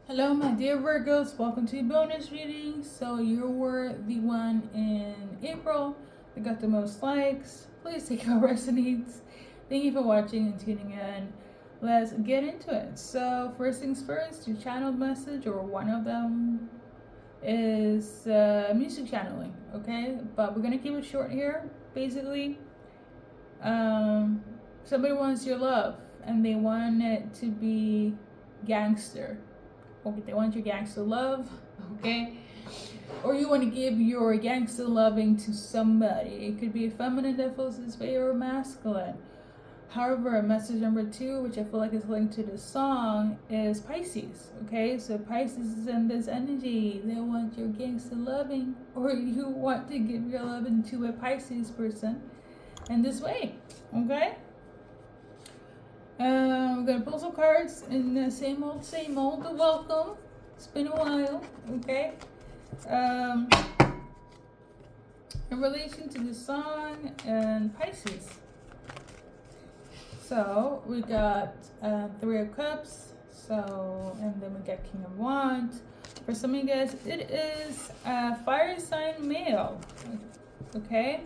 Hello, my dear Virgos. Welcome to bonus reading. So you were the one in April that got the most likes. Please take what resonates. Thank you for watching and tuning in. Let's get into it. So first things first, your channeled message, or one of them, is music channeling. Okay, but we're gonna keep it short here. Basically, somebody wants your love and they want it to be gangster. Okay, they want your gangster love, okay? Or you want to give your gangster loving to somebody. It could be a feminine that feels this way or masculine. However, message number 2, which I feel like is linked to the song, is Pisces, okay? So Pisces is in this energy. They want your gangster loving, or you want to give your loving to a Pisces person in this way, okay? We're gonna pull some cards in the same old, welcome. It's been a while, okay? In relation to the song and Pisces. So we got 3 of Cups. So, and then we got King of Wands. For some of you guys, it is fire sign male, okay?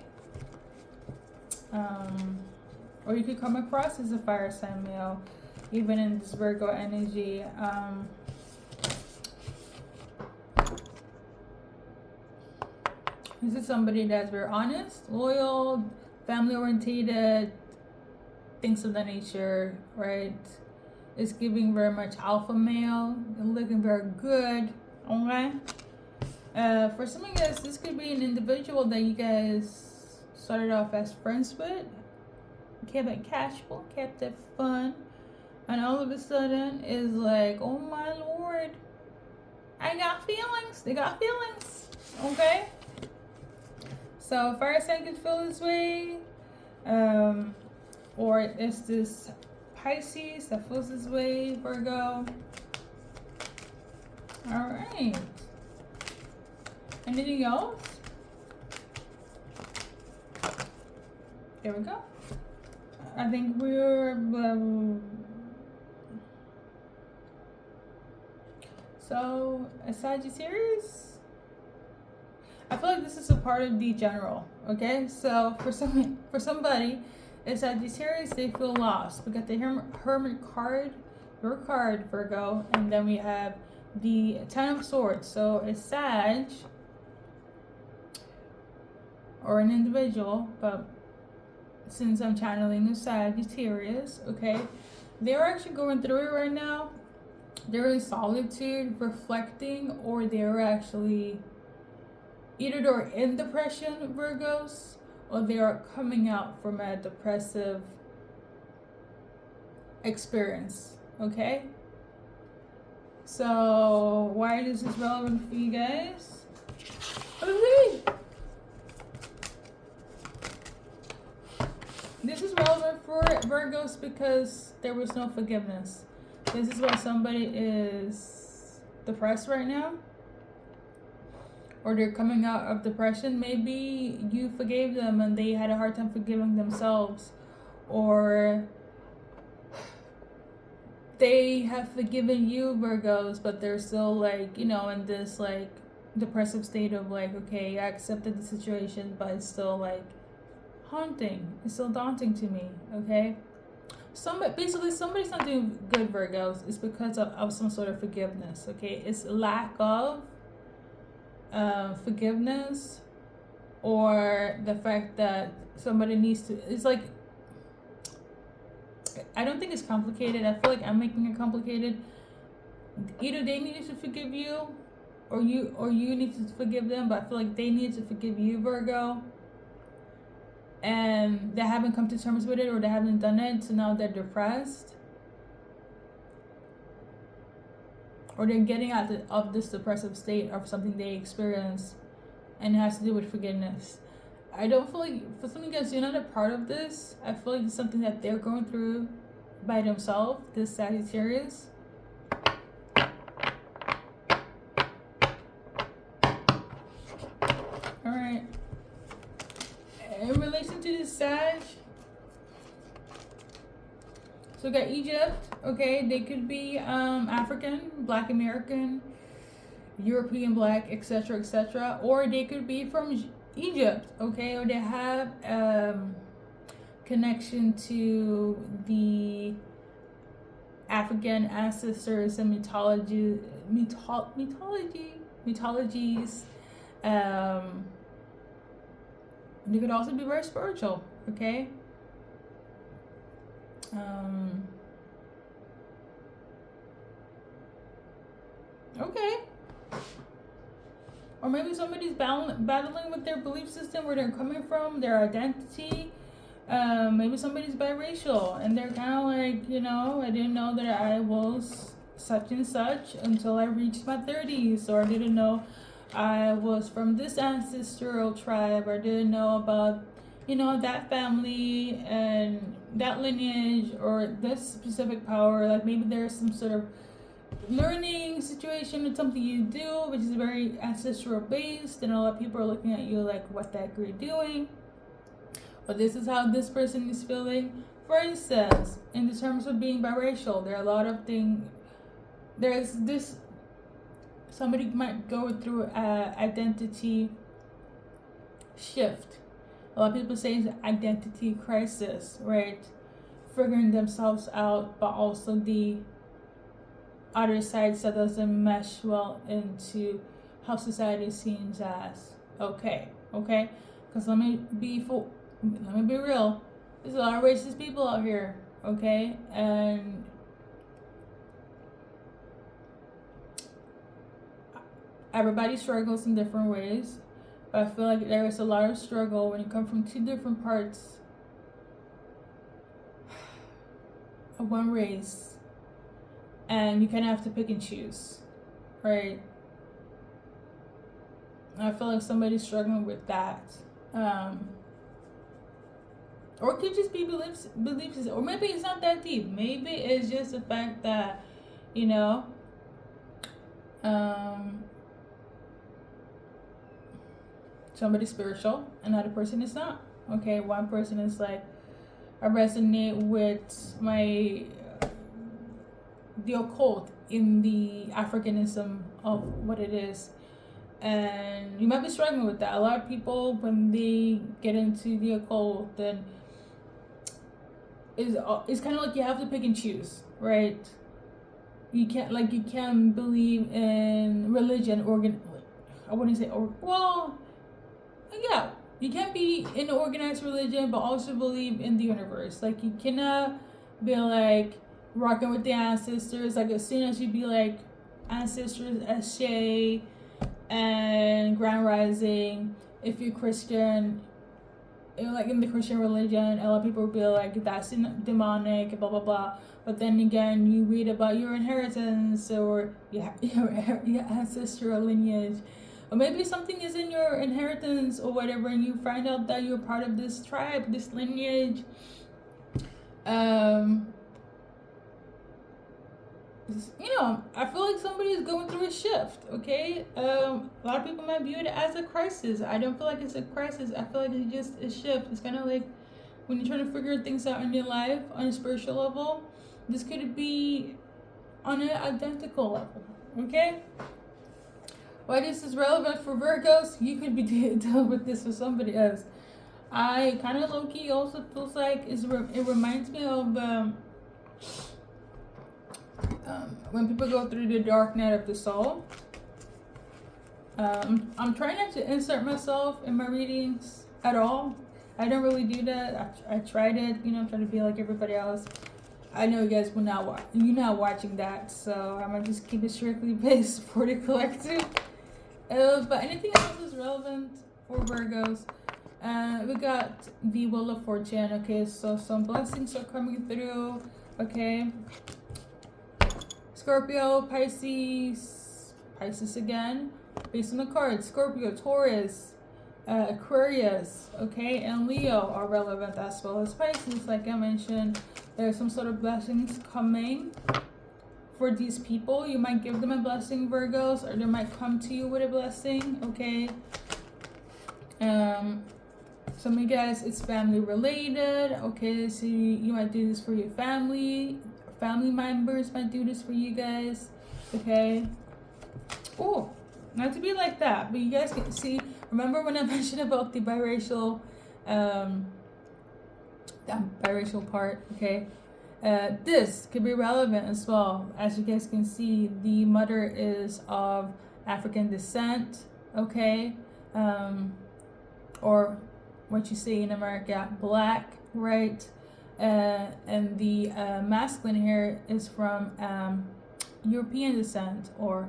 Or you could come across as a fire sign male, even in this Virgo energy. This is somebody that's very honest, loyal, family oriented, things of that nature, right? It's giving very much alpha male, and looking very good, okay? For some of you guys, this could be an individual that you guys started off as friends with, kept it casual, kept it fun, and all of a sudden is like, oh my lord, I got feelings. They got feelings, okay? So fire sign could feel this way, or it's this Pisces that feels this way, Virgo. All right. Anything else? There we go. I think we're so a Sagittarius. I feel like this is a part of the general. Okay, so for somebody, a Sagittarius, they feel lost. We got the Hermit card, your card, Virgo, and then we have the Ten of Swords. So a Sag or an individual, but since I'm channeling the Sagittarius, okay, they're actually going through it right now. They're in solitude, reflecting, or they're actually either they're in depression, Virgos, or they are coming out from a depressive experience, okay? So why this is relevant for you guys? Okay. This is relevant for Virgos because there was no forgiveness. This is why somebody is depressed right now, or they're coming out of depression. Maybe you forgave them and they had a hard time forgiving themselves, or they have forgiven you, Virgos, but they're still like, you know, in this like depressive state of like, okay, I accepted the situation, but it's still like haunting. It's still daunting to me, okay? Basically somebody's not doing good, Virgos. It's because of some sort of forgiveness, okay? It's lack of forgiveness, or the fact that somebody needs to, it's like, I don't think it's complicated. I feel like I'm making it complicated. Either they need to forgive you, or you need to forgive them, but I feel like they need to forgive you, Virgo, and they haven't come to terms with it, or they haven't done it, so now they're depressed, or they're getting out of this depressive state of something they experienced, and it has to do with forgiveness. I don't feel like, for some of you guys, you're not a part of this. I feel like it's something that they're going through by themselves, this Sagittarius. All right. In relation to this Sag, so we got Egypt, okay? They could be African, Black American, European Black, etc., etc., or they could be from Egypt, okay? Or they have connection to the African ancestors and mythologies. They could also be very spiritual, okay? Okay. Or maybe somebody's battling with their belief system, where they're coming from, their identity. Maybe somebody's biracial and they're kind of like, you know, I didn't know that I was such and such until I reached my 30s, or I didn't know I was from this ancestral tribe, or I didn't know about, you know, that family and that lineage or this specific power. Like maybe there's some sort of learning situation with something you do which is very ancestral based, and a lot of people are looking at you like, what the heck are you doing? But this is how this person is feeling. For instance, in the terms of being biracial, there are a lot of things. There's this, somebody might go through a identity shift. A lot of people say it's an identity crisis, right? Figuring themselves out, but also the other sides that doesn't mesh well into how society seems as okay. Because let me be real. There's a lot of racist people out here, okay? And everybody struggles in different ways, but I feel like there is a lot of struggle when you come from two different parts of one race, and you kind of have to pick and choose, right? I feel like somebody's struggling with that. Or it could just be beliefs, or maybe it's not that deep. Maybe it's just the fact that, you know, somebody's spiritual, another person is not. Okay, one person is like, I resonate with the occult in the Africanism of what it is. And you might be struggling with that. A lot of people, when they get into the occult, then it's kind of like you have to pick and choose, right? You can't believe in religion, you can't be in organized religion but also believe in the universe. Like, you cannot be like rocking with the ancestors. Like, as soon as you be like ancestors, Ashe and Grand Rising, if you're Christian, like in the Christian religion, a lot of people will be like, that's demonic, blah blah blah. But then again, you read about your inheritance or your ancestral lineage, or maybe something is in your inheritance or whatever, and you find out that you're part of this tribe, this lineage. You know, I feel like somebody is going through a shift, okay? A lot of people might view it as a crisis. I don't feel like it's a crisis. I feel like it's just a shift. It's kind of like when you're trying to figure things out in your life on a spiritual level. This could be on an identical level, okay? Why this is relevant for Virgos, you could be dealing with this with somebody else. I kind of low-key also feels like it reminds me of when people go through the dark night of the soul. I'm trying not to insert myself in my readings at all. I don't really do that. I tried it, you know, trying to be like everybody else. I know you guys will not watch. You're not watching that, so I'm gonna just keep it strictly based for the collective. But anything else is relevant for Virgos. We got the Wheel of Fortune. Okay, so some blessings are coming through. Okay. Scorpio, Pisces again, based on the cards. Scorpio, Taurus, Aquarius, okay, and Leo are relevant, as well as Pisces. Like I mentioned, there's some sort of blessings coming for these people. You might give them a blessing, Virgos, or they might come to you with a blessing, okay? Some of you guys, it's family related, okay? So you might do this for your family, family members might do this for you guys. Okay. Oh, not to be like that, but you guys can see. Remember when I mentioned about the biracial, that biracial part? Okay. This could be relevant as well. As you guys can see, the mother is of African descent. Okay. Or what you say in America, black, right? And the masculine here is from European descent, or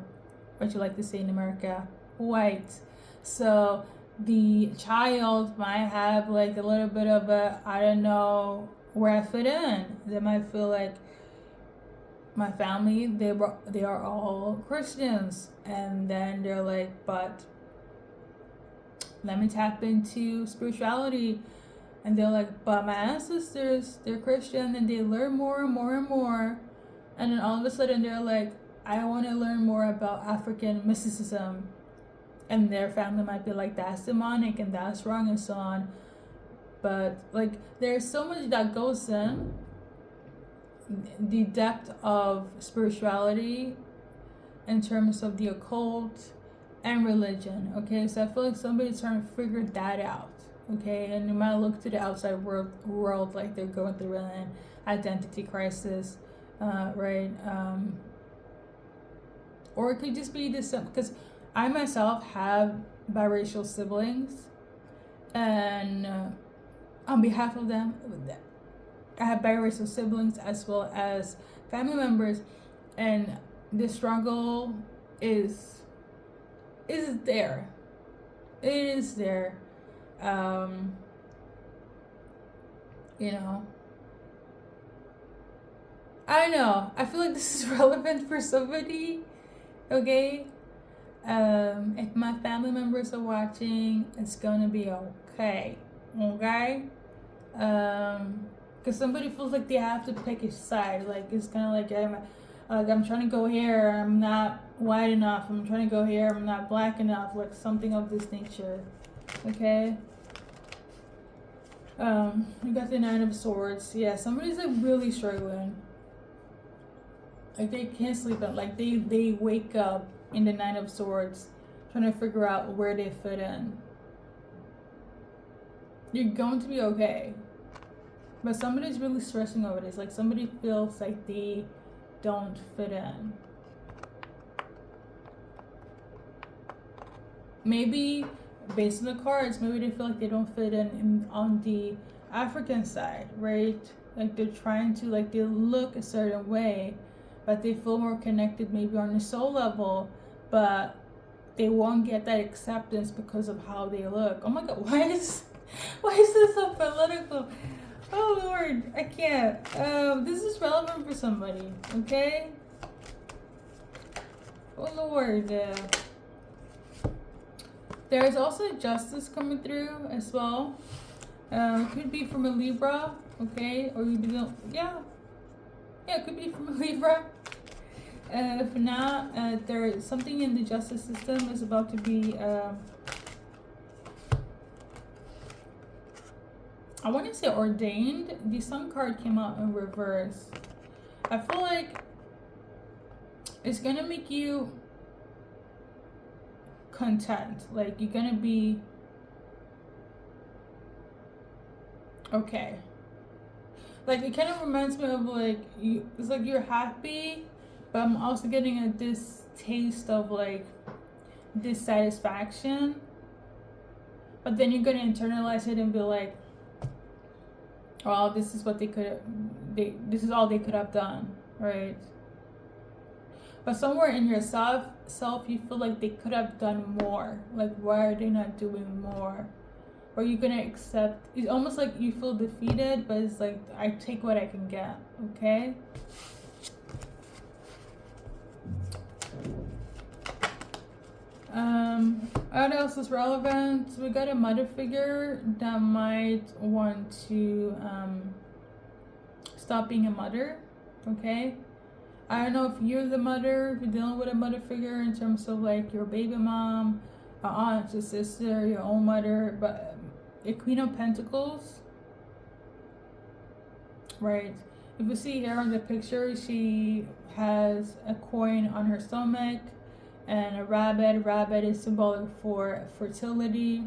what you like to say in America, white. So the child might have like a little bit of a, I don't know where I fit in. They might feel like my family, they are all Christians, and then they're like, but let me tap into spirituality. And they're like, but my ancestors, they're Christian, and they learn more and more and more. And then all of a sudden they're like, I want to learn more about African mysticism. And their family might be like, that's demonic and that's wrong and so on. But like, there's so much that goes in the depth of spirituality in terms of the occult and religion. Okay, so I feel like somebody's trying to figure that out. Okay, and you might look to the outside world like they're going through an identity crisis, right? Or it could just be this, because I myself have biracial siblings, and on behalf of them, I have biracial siblings as well as family members, and the struggle is there. It is there. You know, I don't know. I feel like this is relevant for somebody. Okay. If my family members are watching, it's gonna be okay. Okay. Because somebody feels like they have to pick a side. Like it's kind of like I'm trying to go here. I'm not white enough. I'm trying to go here. I'm not black enough. Like something of this nature. Okay. We got the Nine of Swords. Yeah, somebody's like really struggling. Like they can't sleep at, like they wake up in the Nine of Swords trying to figure out where they fit in. You're going to be okay. But somebody's really stressing over this. Like somebody feels like they don't fit in. Maybe based on the cards, maybe they feel like they don't fit in on the African side, right? Like they're trying to, like they look a certain way, but they feel more connected maybe on the soul level, but they won't get that acceptance because of how they look. Oh my God, why is this so political? Oh Lord, I can't. This is relevant for somebody, okay? Oh Lord. There's also justice coming through as well. It could be from a Libra, okay? Or you don't, yeah, it could be from a Libra. For now, there's something in the justice system is about to be, I want to say ordained. The Sun card came out in reverse. I feel like it's gonna make you content. Like you're gonna be okay. Like it kind of reminds me of like it's like you're happy, but I'm also getting a distaste of like dissatisfaction. But then you're gonna internalize it and be like, well, this is what this is all they could have done, right? But somewhere in your self you feel like they could have done more. Like why are they not doing more? Or you're gonna accept, it's almost like you feel defeated, but it's like I take what I can get, okay? What else is relevant? We got a mother figure that might want to stop being a mother, okay? I don't know if you're the mother, if you're dealing with a mother figure in terms of like your baby mom, your aunt, your sister, your own mother, but a Queen of Pentacles, right? If you see here on the picture, she has a coin on her stomach and a rabbit. Rabbit is symbolic for fertility.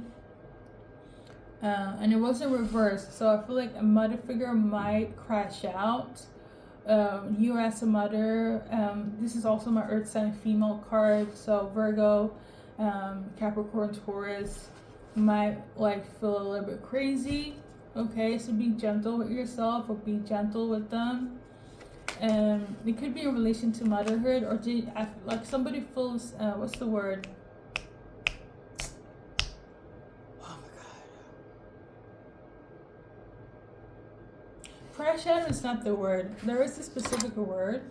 And it wasn't reversed, so I feel like a mother figure might crash out. You as a mother, this is also my earth sign female card, so Virgo, Capricorn, Taurus might like feel a little bit crazy. Okay, so be gentle with yourself or be gentle with them. It could be in relation to motherhood, or like somebody feels what's the word? Oh my god, crash out is not the word. There is a specific word.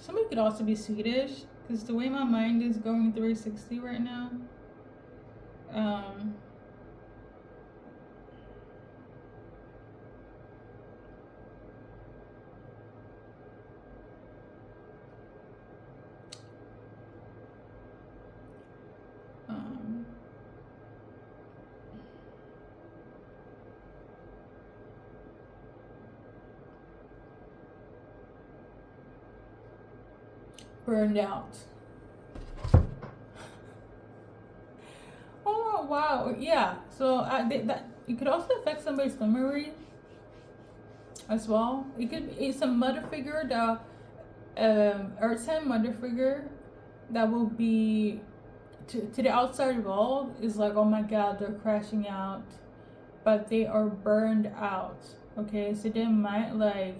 Somebody could also be Swedish, because the way my mind is going 360 right now. Burned out. Oh wow, yeah. So that it could also affect somebody's memory as well. It could be some mother figure, the earth sign mother figure that will be to the outside world is like, oh my god, they're crashing out, but they are burned out. Okay, so they might like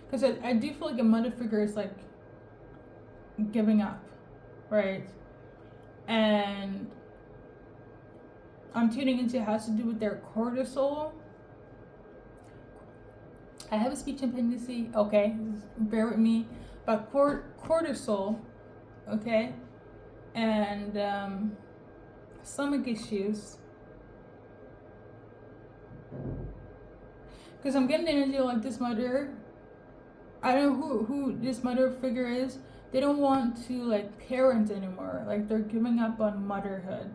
because I do feel like a mother figure is like giving up, right? And I'm tuning into it has to do with their cortisol. I have a speech impediment, okay, bear with me, but cortisol, okay, and stomach issues. Because I'm getting energy like this mother. I don't know who this mother figure is. They don't want to like parent anymore. Like they're giving up on motherhood.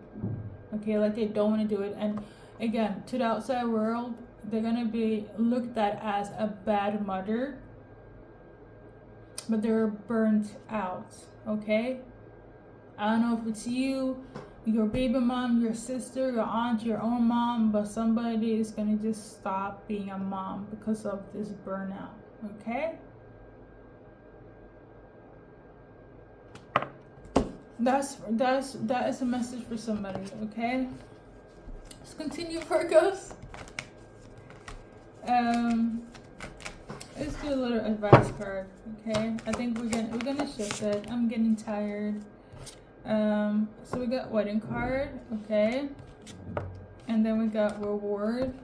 Okay, like they don't want to do it. And again, to the outside world, they're gonna be looked at as a bad mother. But they're burnt out. Okay? I don't know if it's you, your baby mom, your sister, your aunt, your own mom, but somebody is gonna just stop being a mom because of this burnout. Okay? That is a message for somebody, okay? Let's continue, Virgos. Let's do a little advice card, okay? I think we're gonna shift it. I'm getting tired. So we got wedding card, okay? And then we got reward.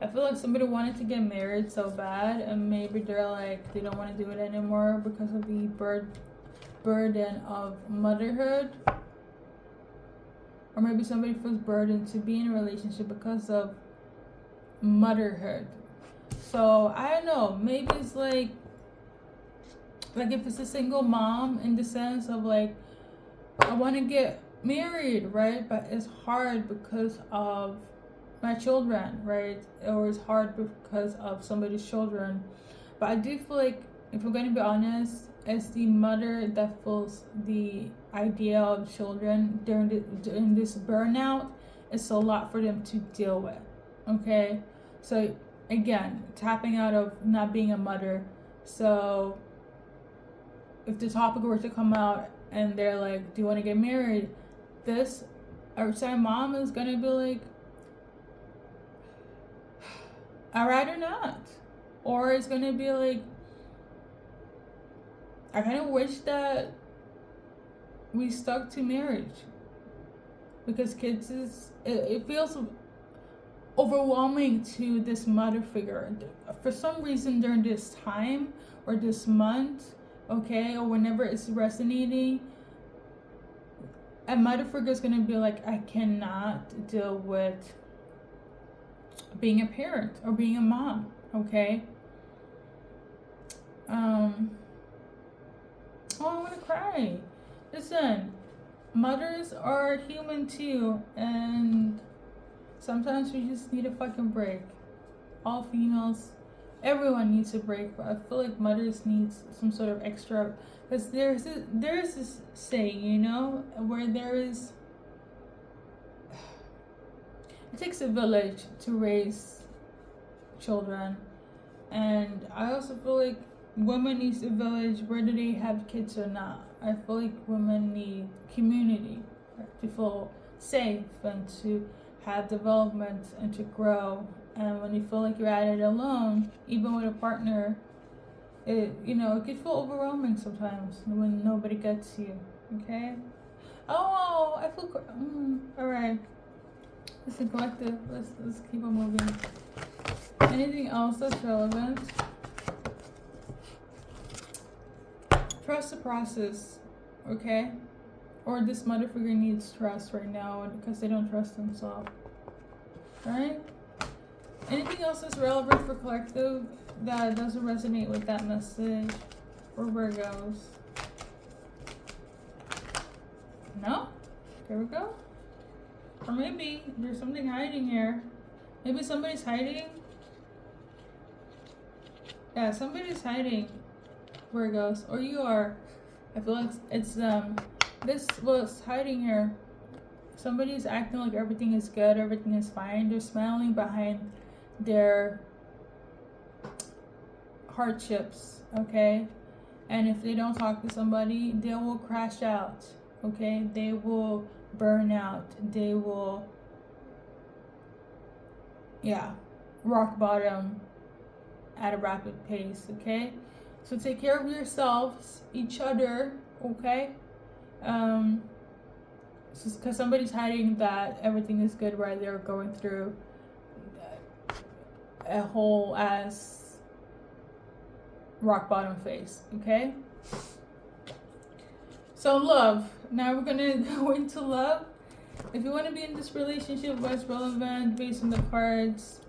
I feel like somebody wanted to get married so bad, and maybe they're like they don't want to do it anymore because of the burden of motherhood, or maybe somebody feels burdened to be in a relationship because of motherhood. So I don't know, maybe it's like if it's a single mom, in the sense of like, I want to get married, right, but it's hard because of my children, right, or it's hard because of somebody's children. But I do feel like, if we're going to be honest, as the mother that feels the idea of children during this burnout, it's a lot for them to deal with. Okay, so again, tapping out of not being a mother. So if the topic were to come out and they're like, do you want to get married, this outside mom is gonna be like, I'd rather not. Or it's gonna be like, I kind of wish that we stuck to marriage, because kids it feels overwhelming to this mother figure. For some reason during this time or this month, okay, or whenever it's resonating, a mother figure is gonna be like, I cannot deal with being a parent or being a mom, okay? Oh, I want to cry. Listen, mothers are human too, and sometimes we just need a fucking break. All females, everyone needs a break, but I feel like mothers need some sort of extra, because there's this saying, you know, where there is, it takes a village to raise children, and I also feel like women need a village whether they have kids or not. I feel like women need community, right, to feel safe and to have development and to grow. And when you feel like you're at it alone, even with a partner, it could feel overwhelming sometimes when nobody gets you. Okay. Oh, I feel. All right. Listen, collective. Let's keep on moving. Anything else that's relevant? Trust the process, okay? Or this motherfucker needs trust right now because they don't trust themselves. Alright? Anything else that's relevant for collective that doesn't resonate with that message for Virgos? No? There we go. Or maybe there's something hiding here. Maybe somebody's hiding. Yeah, somebody's hiding, Virgos, or you are. I feel like it's this was hiding here. Somebody's acting like everything is good, everything is fine. They're smiling behind their hardships, okay? And if they don't talk to somebody, they will crash out, okay? They will burn out. They will, rock bottom at a rapid pace, okay? So take care of yourselves, each other, okay? Because somebody's hiding that everything is good while they're going through a whole ass rock bottom phase, okay? So love. Now we're gonna go into love. If you want to be in this relationship, what's relevant based on the cards?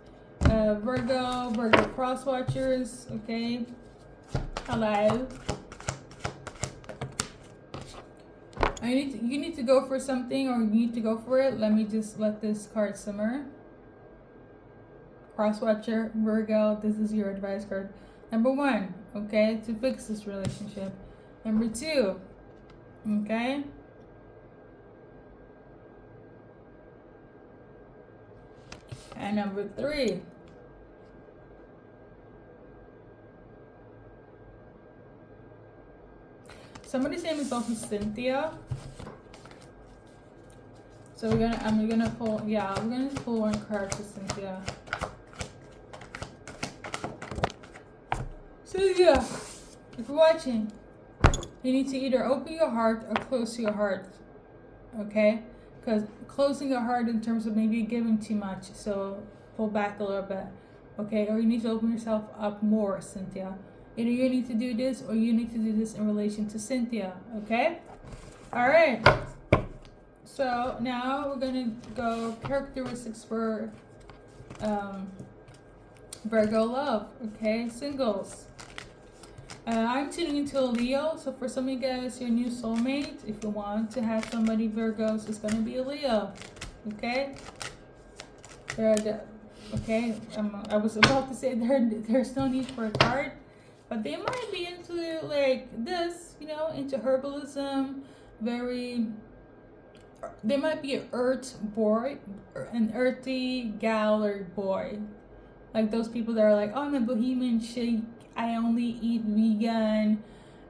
Virgo cross watchers, okay? Hello. You need to go for something, or you need to go for it. Let me just let this card simmer. Cross watcher, Virgo, this is your advice card. Number 1, okay, to fix this relationship. Number 2, okay? And number 3. Somebody's name is also Cynthia. So we're gonna pull one card for Cynthia. Cynthia, if you're watching, you need to either open your heart or close your heart. Okay? Because closing your heart in terms of maybe giving too much, so pull back a little bit. Okay? Or you need to open yourself up more, Cynthia. Either you need to do this or you need to do this in relation to Cynthia. Okay? Alright. So now we're gonna go characteristics for Virgo love. Okay? Singles. I'm tuning into a Leo, so for some of you guys, your new soulmate, if you want to have somebody Virgos, it's gonna be a Leo. Okay? Okay, I was about to say there's no need for a card, but they might be into like this, into herbalism. They might be an earth boy, an earthy gal or boy, like those people that are like, oh, I'm a bohemian chic. I only eat vegan.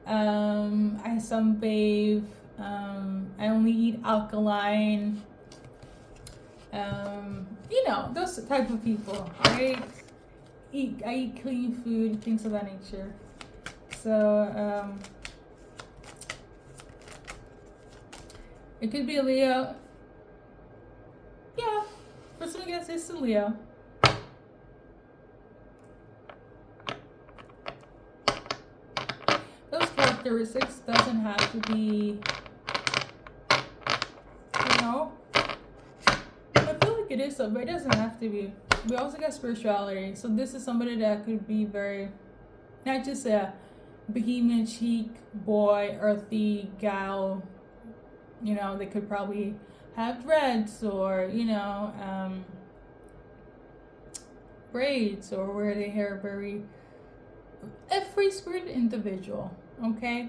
I sunbathe. I only eat alkaline. Those type of people, right? I eat clean food, things of that nature. So, it could be a Leo. Yeah, for some of you guys, it's a Leo. Those characteristics doesn't have to be, I feel like it is, but it doesn't have to be. We also got spirituality. So this is somebody that could be very, not just a bohemian chic boy, earthy gal, You know, they could probably have dreads, or braids, or wear their hair very a free spirited individual. Okay.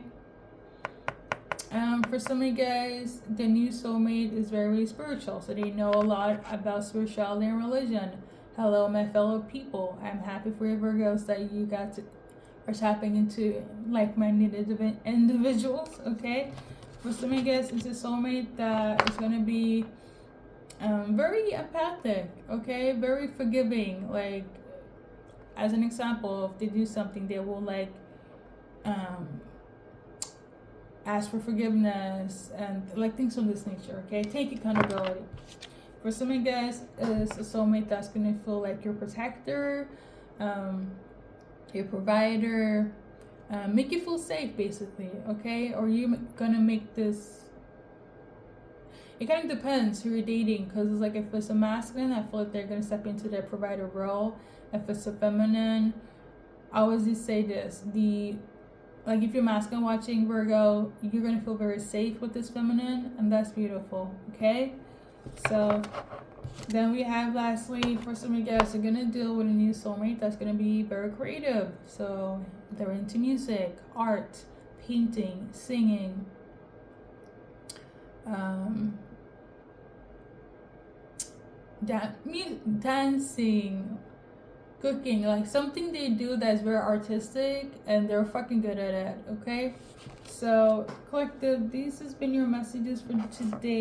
For some of you guys, the new soulmate is very spiritual, so they know a lot about spirituality and religion. Hello, my fellow people. I'm happy for you, Virgos, that you are tapping into like-minded individuals. Okay. For some of you guys, it's a soulmate that is going to be very empathic. Okay, very forgiving. Like, as an example, if they do something, they will ask for forgiveness and things of this nature. Okay, take accountability. For some of you guys, is a soulmate that's gonna feel like your protector, your provider, make you feel safe, basically. Okay, or you gonna make this. It kind of depends who you're dating, because it's like, if it's a masculine, I feel like they're gonna step into their provider role. If it's a feminine, I always just say this: if you're masculine watching, Virgo, you're gonna feel very safe with this feminine, and that's beautiful. Okay, so then we have, lastly, for some of you guys, are gonna deal with a new soulmate that's gonna be very creative. So they're into music, art, painting, singing, dancing, cooking, like something they do that's very artistic, and they're fucking good at it. Okay, so collective, these has been your messages for today.